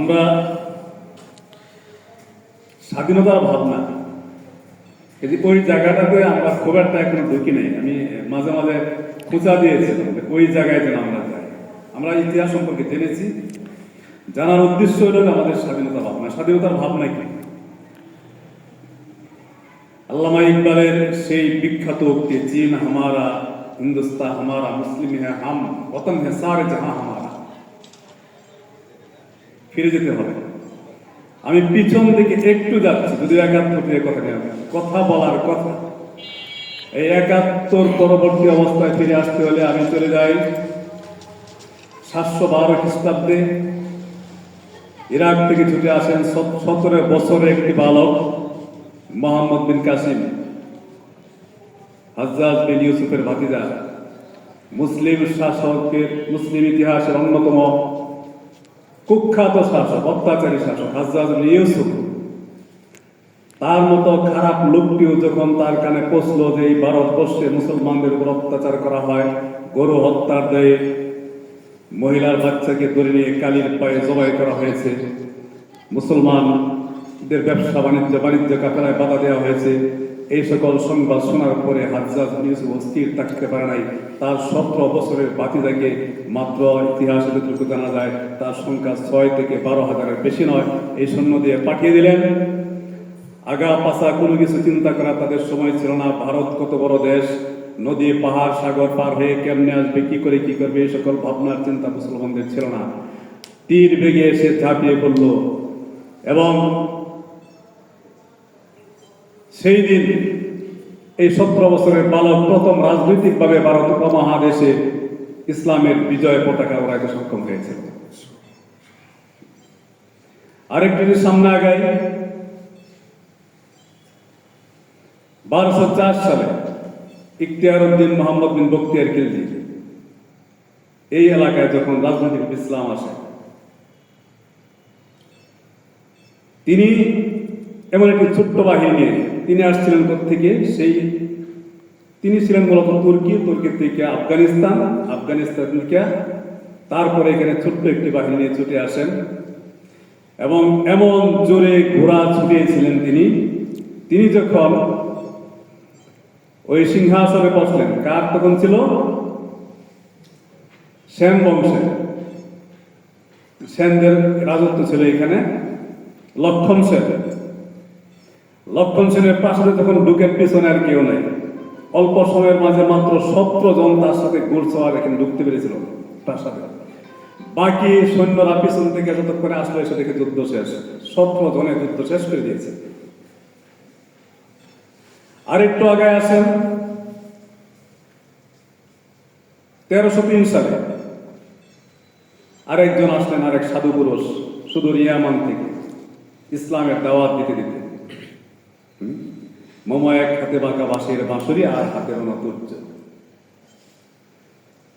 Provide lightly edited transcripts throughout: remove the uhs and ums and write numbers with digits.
আমরা স্বাধীনতার ভাবনা ওই জায়গাটাতে আমরা খুব একটা এখনো ঢুকি নাই। আমি মাঝে মাঝে খোঁচা দিয়েছিলাম ওই জায়গায় যেন আমরা যাই। আমরা ইতিহাস সম্পর্কে জেনেছি, জানার উদ্দেশ্য হল আমাদের স্বাধীনতা ভাবনা। স্বাধীনতার ভাবনা কি? আল্লামা ইকবালের সেই বিখ্যাত উক্তি, চীন হামারা, হিন্দুস্তান হামারা, মুসলিম হ্যাঁ হাম, ওতন হ্যাঁ সারে জাহাঁ হামারা। ফিরে যেতে হবে। আমি পিছন দিকে একটু যাচ্ছি, যদি ৭১ কথা নিয়ে কথা বলার কথা। এই ৭১ পরবর্তী অবস্থায় ফিরে আসতে হলে আমি চলে যাই ৭১২ খ্রিস্টাব্দে। ইরাক থেকে ছুটে আসেন ১৭ বছরের একটি বালক মোহাম্মদ বিন কাসিম, হাজ্জাজ বিন ইউসুফের ভাতিজা, মুসলিম শাসকের, মুসলিম ইতিহাসের অন্যতম কুখ্যাত শাসক, অত্যাচারী শাসক হাজ্জাজ বিন ইউসুফ। তার মতো খারাপ লোকটিও যখন তার কানে পৌঁছলো যে এই ভারতবর্ষে মুসলমানদের উপর অত্যাচার করা হয়, গরু হত্যার দায়ে মহিলার বাচ্চাকে ধরে নিয়ে কালির পায়ে জবাই করা হয়েছে, মুসলমানদের ব্যবসা বাণিজ্য কাফেলায় বাধা দেওয়া হয়েছে, এই সকল সংবাদ শোনার পরে হাজ্জাজ বিন ইউসুফ স্থির থাকতে পারে নাই। তার ১৭ বছরের ভাতিজাকে, মাত্র ইতিহাসে যতটুকু জানা যায় তার সংখ্যা ৬ থেকে ১২,০০০-এর বেশি নয়, এই সৈন্য দিয়ে পাঠিয়ে দিলেন। আগা পাছা কোনো কিছু চিন্তা করা তাদের সময় ছিল না। ভারত কত বড় দেশ, নদী পাহাড় সাগর পার হয়ে কেমনে আসবে, কি করে কি করবে, এই সকল ভাবনার চিন্তা মুসলমানদের ছিল না। তীর বেগে এসে ঝাঁপিয়ে পড়ল এবং সেই দিন এই ১৭ বছরের বালক প্রথম রাজনৈতিকভাবে ভারত উপমহাদেশে ইসলামের বিজয় পতাকা ওড়াইতে সক্ষম হয়েছে। আরেকটি সামনে আগাই, ১২০৪ সালে ইখতিয়ার উদ্দিন মোহাম্মদ বিন বখতিয়ার খিলজি এই এলাকায় যখন রাজনৈতিক ইসলাম আসে, তিনি এমন একটি ছোট্ট বাহিনী নিয়ে তিনি আসছিলেন থেকে, তিনি ছিলেন মূলত তুর্কি থেকে আফগানিস্তান থেকে, তারপরে এখানে ছোট্ট একটি বাহিনী নিয়ে ছুটে আসেন এবং এমন জোরে ঘোড়া ছুটিয়েছিলেন তিনি যখন ওই সিংহাসনে বসলেন, কার তখন ছিল? সেন বংশের, সেনদের রাজত্ব ছিল এখানে। লক্ষণ সেনের প্রাসাদে যখন ঢুকেন, পিছনে আর কেউ নাই। অল্প সময়ের মাঝে মাত্র ১৭ জন তার সাথে ঘোড়সওয়ার এখানে ঢুকতে পেরেছিল প্রাসাদে। বাকি সৈন্যরা পিছন থেকে যতক্ষণে আসলো এসে দেখে যুদ্ধ শেষ। ১৭ জনের যুদ্ধ শেষ করে দিয়েছে। আরেকটু আগে আসেন ১৩০৩ সালে আরেকজন আসলেন, আরেক সাধু পুরুষ সুদূর ইয়ামান থেকে ইসলামের দাওয়াত দিতে মোমো এক হাতে বাঁকা বাঁশের বাঁশুরি আর হাতে রণতুর্য।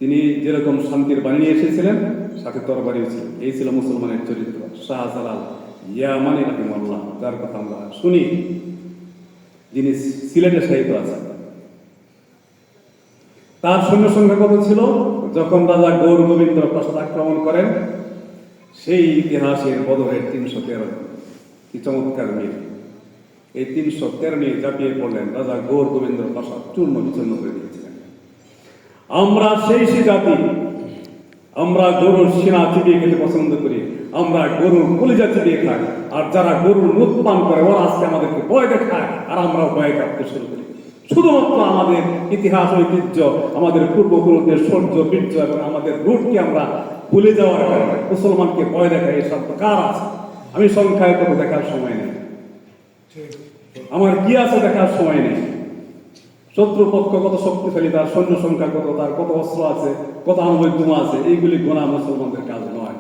তিনি যেরকম শান্তির বাণী নিয়ে এসেছিলেন, সাথে তরবারিও ছিল। এই ছিল মুসলমানের চরিত্র। শাহজালাল ইয়ামানি রাহিমাহুল্লাহ, যার কথা আমরা শুনি, যিনি সিলেটে শায়িত আছেন। তার সৈন্য সংখ্যা কত ছিল? যখন রাজা গৌর গোবিন্দ প্রাসাদ আক্রমণ করেন, সেই ইতিহাসের বদরের ৩১৩, কি চমৎকার মিল! এই ৩১৩ নিয়ে ঝাঁপিয়ে পড়লেন, রাজা গৌর গোবিন্দ প্রাসাদ চূর্ণ বিচূর্ণ করে দিয়েছিলেন। আমরা সেই জাতি, আমরা গরুর সিনা চিবিয়ে খেতে পছন্দ করি, আমরা গরুর কলিজা চিবিয়ে খাই, আর যারা গরুর দুধ পান করে ওরা আজকে আমাদেরকে ভয় দেখায়, আর আমরাও ভয় কাঁপতে শুরু করি। শুধুমাত্র আমাদের ইতিহাস, ঐতিহ্য, আমাদের পূর্বপুরুষদের শৌর্য বীর্য এবং আমাদের রুটকে আমরা ভুলে যাওয়ার কারণে মুসলমানকে ভয় দেখায়। এই শব্দ কার আছে? আমি সংখ্যায় কত দেখার সময় নেই, আমার কি আছে দেখার সময় নেই। শত্রুপক্ষ কত শক্তিশালী, তার সৈন্য সংখ্যা কত, তার কত অস্ত্র আছে, কত আনুবৈদ্যমা আছে, এইগুলি গোনা মুসলমানদের কাজ নয়।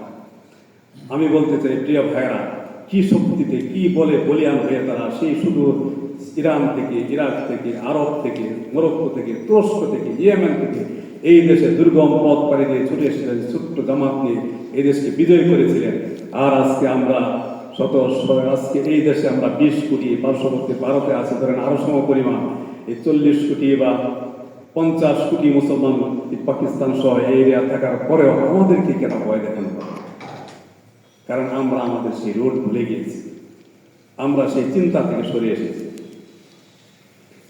আমি বলতে চাই, প্রিয় ভাইরা, কি শক্তিতে, কি বলে বলিয়ান হয়ে তারা সেই শুধু ইরান থেকে, ইরাক থেকে, আরব থেকে, মরক্কো থেকে, তুরস্ক থেকে, ইয়েমেন থেকে এই দেশে দুর্গম পথ পাড়ি দিয়ে ছুটে এসেছিলেন, ছোট্ট জামাত নিয়ে এই দেশকে বিজয় করেছিলেন। আর আজকে আমরা আজকে এই দেশে আমরা ২০ কোটি, পার্শ্ববর্তী ভারতে আছে ধরেন আরো সম পরিমাণ, এই ৪০ কোটি বা ৫০ কোটি মুসলমান পাকিস্তান সহ এই এরিয়া থাকার পরেও আমাদেরকে কেন ভয় দেখানো হয়? কারণ আমরা আমাদের সেই রোড ভুলে গিয়েছি, আমরা সেই চিন্তা থেকে সরে এসেছি।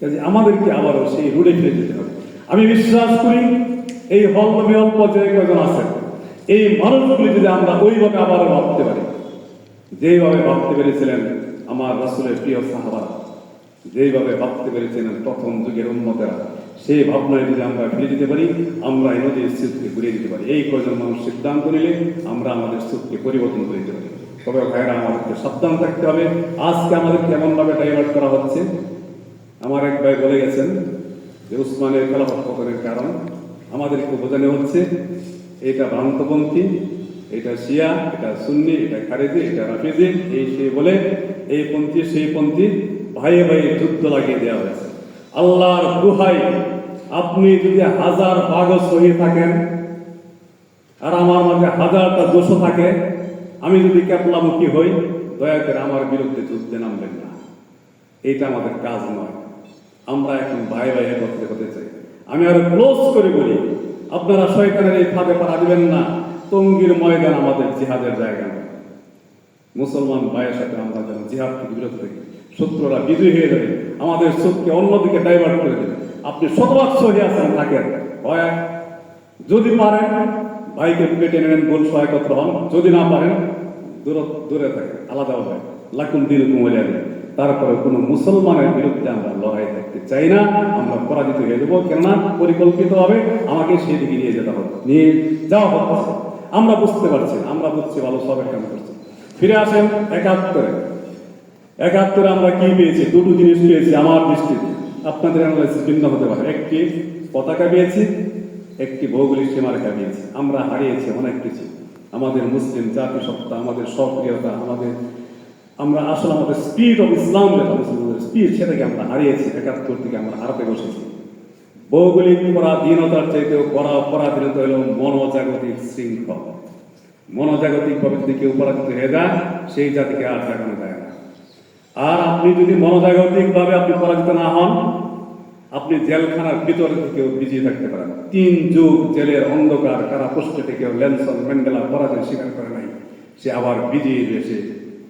কাজে আমাদেরকে আবারও সেই রোডে ফিরে যেতে হবে। আমি বিশ্বাস করি এই হলনবিহল পর্যায়ে কজন আছেন, এই মানুষগুলি যদি আমরা ওইভাবে আবারও ভাবতে পারি, যেইভাবে ভাবতে পেরেছিলেন আমার রাসূলের প্রিয় সাহাবারা, যেইভাবে ভাবতে পেরেছিলেন প্রথম যুগের উম্মতেরা, সেই ভাবনায় যদি আমরা ফিরে যেতে পারি, আমরা এই নদীর স্রোতকে ঘুরিয়ে দিতে পারি। এই কয়জন মানুষ সিদ্ধান্ত নিলে আমরা আমাদের স্রোতকে পরিবর্তন করে দিতে পারি। তবে ভাইরা, আমাদেরকে সাবধান থাকতে হবে। আজকে আমাদের কেমনভাবে ডাইভার্ট করা হচ্ছে। আমার এক ভাই বলে গেছেন যে উসমানের খেলাফত পতনের কারণ আমাদেরকে বোঝানো হচ্ছে এটা ভ্রান্তপন্থী, এটা শিয়া, এটা সুন্নি, এটা খারেজি, এটা রাফিজি, এই সে বলে এই পন্থী সেই পন্থী ভাইয়ে ভাইয়ে যুদ্ধ লাগিয়ে দেওয়া হয়েছে। আল্লাহর দোহাই, আপনি যদি 1000 ভাগও সহি থাকেন আর আমার মাঝে 1000টা দোষও থাকে, আমি যদি ক্যাপলামুখী হই, দয়া করে আমার বিরুদ্ধে যুদ্ধে নামবেন না। এইটা আমাদের কাজ নয়। আমরা এখন ভাই ভাই একত্রে হতে চাই। আমি আরো ক্লোজ করে বলি, আপনারা শয়তানের এই ফাঁদে পা দিবেন না। টঙ্গীর ময়দান আমাদের জিহাদের জায়গা নয়। মুসলমান ভাইয়ের সাথে আমরা যেন জিহাদ থেকে বিরত থাকি। শত্রুরা বিজয়ী হয়ে যাবে, আমাদের চোখকে অন্যদিকে ডাইভার্ট করে দেবে। আপনি শতভাগ সহি আছেন থাকেন, ভয় যদি পারেন ভাইকে পেটে নেন, বলছো একত্র হন। যদি না পারেন দূরে থাকেন, আলাদা হবে। লাকুম দিনুকুম ওয়ালিয়া দিন। তারপরে কোনো মুসলমানের বিরুদ্ধে আমরা লড়াই থাকতে চাই না। আমরা পরাজিত হয়ে দেবো, কেননা পরিকল্পিত হবে আমাকে সেদিকে নিয়ে যেতে হবে, নিয়ে যাওয়া হচ্ছে। আমরা বুঝতে পারছি, আমরা বুঝছি ভালো, সবের কাম করছি। ফিরে আসেন 71-এ আমরা কি পেয়েছি? দুটো জিনিস পেয়েছি আমার দৃষ্টিতে, আপনাদের অ্যানালাইসিস ভিন্ন হতে পারে। একটি পতাকা পেয়েছি, একটি ভৌগোলিক সীমারেখা পেয়েছি। আমরা হারিয়েছি অনেক কিছু। আমাদের মুসলিম জাতিসত্তা, আমাদের সক্রিয়তা, আমরা আসলে আমাদের স্পিরিট অফ ইসলাম, যেটা মুসলিমদের স্পিরিট, সেটাকে আমরা হারিয়েছি। 71 থেকে আমরা হারাতে বসেছি। ভৌগোলিক পরাধীনতার চাইতেও পরাধীনতা হল মনোজাগতিক শৃঙ্খল। মনোজাগতিক ভাবে যদি কেউ পরাজিত হয়ে যায়, সেই জাতিকে আর জাগানো যায় না। আর আপনি যদি মনোজাগতিক ভাবে আপনি পরাজিত না হন, আপনি জেলখানার ভিতরে থেকেও বিজিয়ে থাকতে পারেন। 3 যুগ জেলের অন্ধকার কারাপোস্টে থেকেও নেলসন ম্যান্ডেলা পরাজয় স্বীকার করে নাই। সে আবার বিজিয়ে এসে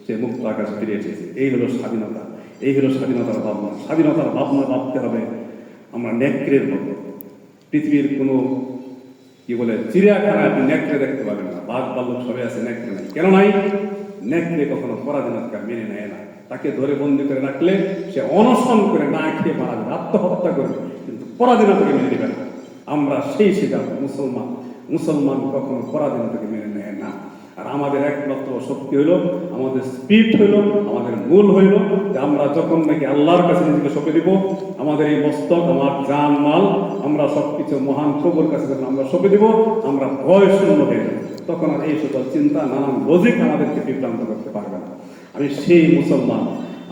সে মুক্ত আকাশে ফিরে এসেছে। এই হলো স্বাধীনতা, এই হলো স্বাধীনতার ভাবনা। স্বাধীনতার ভাবনা ভাবতে হবে আমরা নেকড়ের মতো। পৃথিবীর কোনো চিড়িয়াখানায় আপনি নেকড়ে দেখতে পাবেন না। বাঘ ভাল্লুক সবাই আছে, নেকড়ে নাই। কেন নাই? নেকড়ে কখনো পরাধীনতা মেনে নেয় না। তাকে ধরে বন্দি করে রাখলে সে অনশন করে না খেয়ে মারা যাবে, আত্মহত্যা করবে, কিন্তু পরাধীনতাকে মেনে নেবে না। আমরা সেই সিদ্ধান্ত মুসলমান কখনো পরাধীনতাকে মেনে নেয় না। আর আমাদের একমাত্র শক্তি হইল, আমাদের স্পিরিট হইল, আমাদের মূল হইল যে আমরা যখন নাকি আল্লাহর কাছে নিজেকে সঁপে দিব, আমাদের এই মস্তক, আমার জান মাল, আমরা সবকিছু মহান প্রভুর কাছে যখন আমরা সঁপে দিব, আমরা ভয় শূন্য হয়ে যাব। তখন আর এই সকল চিন্তা, নানান লজিক আমাদেরকে বিভ্রান্ত করতে পারবে না। আমি সেই মুসলমান,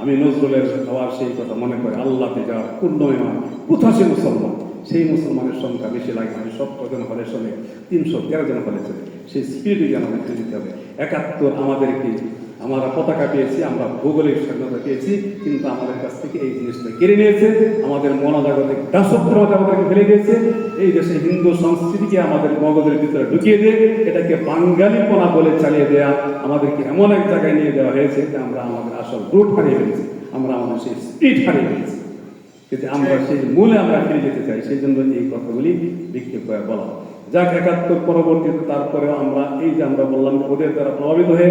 আমি নজরুলের হওয়ার সেই কথা মনে করে আল্লাহতে যাওয়ার পূর্ণ ইমান, কোথা সে মুসলমান? সেই মুসলমানের সংখ্যা বেশি লাগে। আমি 70 জন হলে শোনে, 313 জন হলে চলে। সেই স্পিরিটকে আমাদের দিতে হবে। 71 আমাদেরকে, আমরা পতাকা পেয়েছি, আমরা ভৌগোলিক স্বাধীনতা পেয়েছি, কিন্তু আমাদের কাছ থেকে এই জিনিসটা কেড়ে নিয়েছে। আমাদের মনোজাগতিক দাসত্বের মধ্যে আমাদেরকে ফেলে দিয়েছে। এই দেশে হিন্দু সংস্কৃতিকে আমাদের মগজের ভিতরে ঢুকিয়ে দিয়ে এটাকে বাঙালিপনা বলে চালিয়ে দেওয়া, আমাদেরকে এমন এক জায়গায় নিয়ে দেওয়া হয়েছে যে আমরা আমাদের আসল রুট হারিয়ে ফেলেছি, আমরা আমাদের সেই স্পিরিট হারিয়ে ফেলেছি। কিন্তু আমরা সেই মূলে আমরা ফিরে যেতে চাই, সেই জন্য এই কথাগুলি বিক্ষেপ করে বলা। যাক, 71 পরবর্তীতে তারপরেও আমরা এই যে আমরা বললাম, ওদের দ্বারা প্রভাবিত হয়ে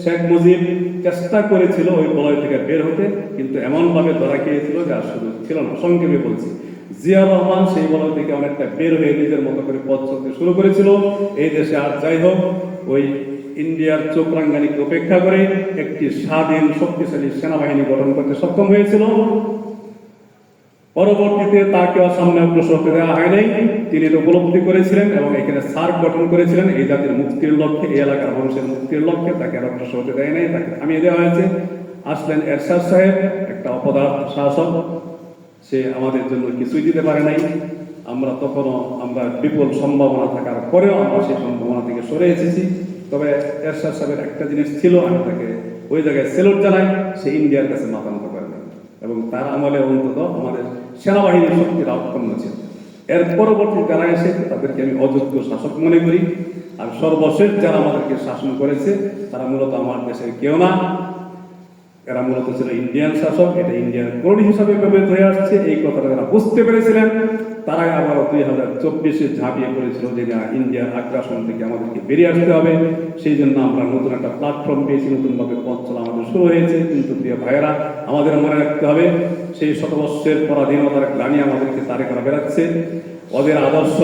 শেখ মুজিব চেষ্টা করেছিল ওই বলয় থেকে বের হতে, কিন্তু এমনভাবে ধরা খেয়েছিল যে আর সুযোগ ছিল না। সংক্ষেপে বলছি, জিয়া রহমান সেই বলয় থেকে অনেকটা বের হয়ে নিজের মতো করে পথ চলতে শুরু করেছিল এই দেশে। আর যাই হোক, ওই ইন্ডিয়ার চোখ রাঙ্গানিকে উপেক্ষা করে একটি স্বাধীন শক্তিশালী সেনাবাহিনী গঠন করতে সক্ষম হয়েছিল। পরবর্তীতে তাকে সামনে অগ্রসর হতে দেওয়া হয় নাই। তিনি উপলব্ধি করেছিলেন এবং এখানে সার্ক গঠন করেছিলেন এই জাতির মুক্তির লক্ষ্যে, এই এলাকার মানুষের মুক্তির লক্ষ্যে। তাকে অগ্রসর হতে দেয় নাই, তাকে থামিয়ে দেওয়া হয়েছে। আসলেন এরশাদ সাহেব, একটা অপদার্থ শাসক। সে আমাদের জন্য কিছুই দিতে পারে নাই। আমরা বিপুল সম্ভাবনা থাকার পরেও আমরা সেই সম্ভাবনা থেকে সরে এসেছি। তবে এরশাদ সাহেবের একটা জিনিস ছিল, আমি তাকে ওই জায়গায় সেলুট জানাই, সে ইন্ডিয়ার কাছে মাথা নত করে নাই। এবং তার আমলে অন্তত আমাদের সেনাবাহিনীর শক্তিটা অক্ষুণ্ণ ছিল। এর পরবর্তী যারা এসে তাদেরকে আমি অযোগ্য শাসক মনে করি। আর সর্বশেষ যারা আমাদেরকে শাসন করেছে তারা মূলত আমার দেশের কেউ না, এরা মূলত ছিল ইন্ডিয়ান শাসক। এটা ইন্ডিয়ান ক্রোনি হিসাবে ব্যবহৃত হয়ে আসছে। এই কথাটা যারা বুঝতে পেরেছিলেন তারাই আবার 2024-এ ঝাঁপিয়ে পড়েছিল যে না, ইন্ডিয়ার আগ্রাসন থেকে আমাদেরকে বেরিয়ে আসতে হবে। সেই জন্য আমরা নতুন একটা প্ল্যাটফর্ম পেয়েছি, নতুনভাবে পথ চলা আমাদের শুরু হয়েছে। কিন্তু প্রিয় ভাইয়েরা, আমাদের মনে রাখতে হবে সেই শতবর্ষের পরাধীনতার গ্লানি আমাদেরকে তারে করা বেড়াচ্ছে। ওদের আদর্শ,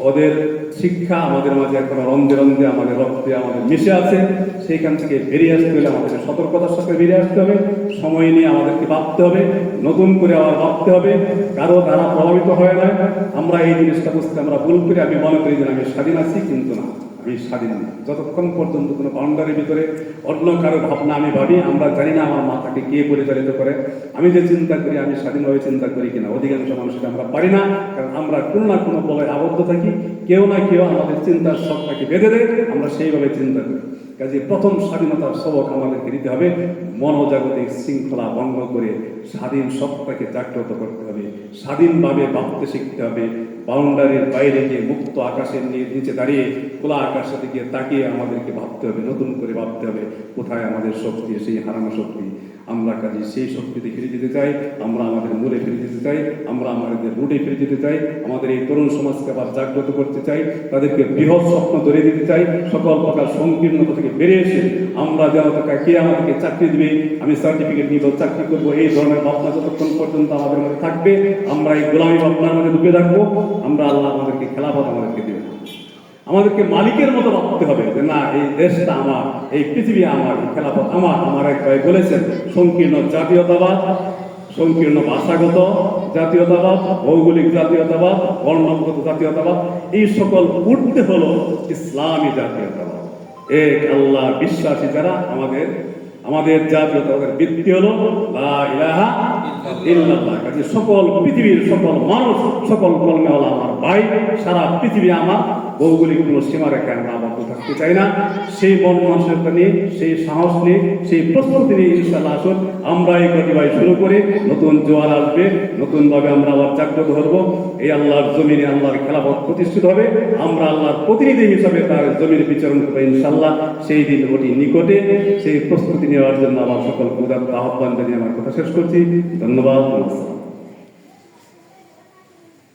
ওদের শিক্ষা আমাদের মাঝে এখন রন্ধে রন্ধে আমাদের রক্তে আমাদের মিশে আছে। সেইখান থেকে বেরিয়ে আসতে হলে আমাদের সতর্কতার সাথে বেরিয়ে আসতে হবে। সময় নিয়ে আমাদেরকে ভাবতে হবে, নতুন করে আবার ভাবতে হবে। কারো দ্বারা প্রভাবিত হয় না। আমরা এই জিনিসটা বুঝতে আমরা ভুল করি। আমি মনে করি যে আমি স্বাধীন আছি, কিন্তু না, আমি স্বাধীন নই। যতক্ষণ পর্যন্ত কোনো বাউন্ডারির ভিতরে অন্য কারো ভাবনা আমি ভাবি, আমরা জানি না আমার মাথাকে কে পরিচালিত করে। আমি যে চিন্তা করি আমি স্বাধীনভাবে চিন্তা করি কিনা, অধিকাংশ মানুষকে আমরা পারি না। কারণ আমরা কোনো না কোনো বলে আবদ্ধ থাকি। কেউ না কেউ আমাদের চিন্তার সবটাকে বেঁধে দেয়, আমরা সেইভাবে চিন্তা করি। কাজে প্রথম স্বাধীনতার সবক আমাদেরকে দিতে হবে, মনোজাগতিক শৃঙ্খলা ভঙ্গ করে স্বাধীন সত্তাকে জাগ্রত করতে হবে। স্বাধীনভাবে ভাবতে শিখতে হবে। বাউন্ডারির বাইরে গিয়ে মুক্ত আকাশের নিচে দাঁড়িয়ে খোলা আকাশের দিকে তাকিয়ে আমাদেরকে ভাবতে হবে, নতুন করে ভাবতে হবে কোথায় আমাদের শক্তি, সেই হারানো শক্তি। আমরা কাজে সেই শক্তিতে ফিরে যেতে চাই, আমরা আমাদের মূলে ফিরে যেতে চাই, আমরা আমাদের রুটে ফিরে যেতে চাই। আমাদের এই তরুণ সমাজকে আবার জাগ্রত করতে চাই, তাদেরকে বৃহৎ স্বপ্ন ধরিয়ে দিতে চাই। সকল প্রকার সংকীর্ণতা থেকে বেরিয়ে এসে আমরা যেন কে আমাদেরকে চাকরি দিবে, আমি সার্টিফিকেট নিব, চাকরি করবো, এই ধরনের ভাবনা যতক্ষণ পর্যন্ত আমাদের মধ্যে থাকবে, আমরা এই গোলামী ভাবনার মধ্যে ঢুকে থাকবো। আমরা আল্লাহ আমাদেরকে খেলাফত আমাদেরকে দেবে। আমাদেরকে মালিকের মতো ভাবতে হবে যে না, এই দেশটা আমার, এই পৃথিবী আমার, এই খেলাফত আমার। আমার এক ভাই বলেছেন, সংকীর্ণ জাতীয়তাবাদ, সংকীর্ণ ভাষাগত জাতীয়তাবাদ, ভৌগোলিক জাতীয়তাবাদ, বর্ণগত জাতীয়তাবাদ, এই সকল উঠতে হলো ইসলামী জাতীয়তাবাদ। এক আল্লাহ বিশ্বাসী যারা আমাদের জাতীয়তাবাদের ভিত্তি হলো লা ইলাহা ইল্লাল্লাহ। কাজে সকল পৃথিবীর সকল মানুষ, সকল কলমেওয়ালা আমার ভাই, সারা পৃথিবী আমার। ভৌগোলিক কোনো সীমারেখায় আমরা আবদ্ধ থাকতে চাই না। সেই মন মানসিকতা নিয়ে, সেই সাহস নিয়ে, সেই প্রস্তুতি নিয়ে ইনশাআল্লাহ আসুন আমরা এই প্রতিবাদ শুরু করে নতুন জোয়ার আসবে, নতুনভাবে আমরা আবার জাগ্রত হবো। এই আল্লাহর জমিনে আল্লাহর খেলাফত প্রতিষ্ঠিত হবে। আমরা আল্লাহর প্রতিনিধি হিসাবে তার জমিনে বিচরণ করবো ইনশাআল্লাহ। সেই দিন ওটি নিকটে। সেই প্রস্তুতি নেওয়ার জন্য আমার সকল উদাত্ত আহ্বান জানিয়ে আমার কথা শেষ করছি। ধন্যবাদ।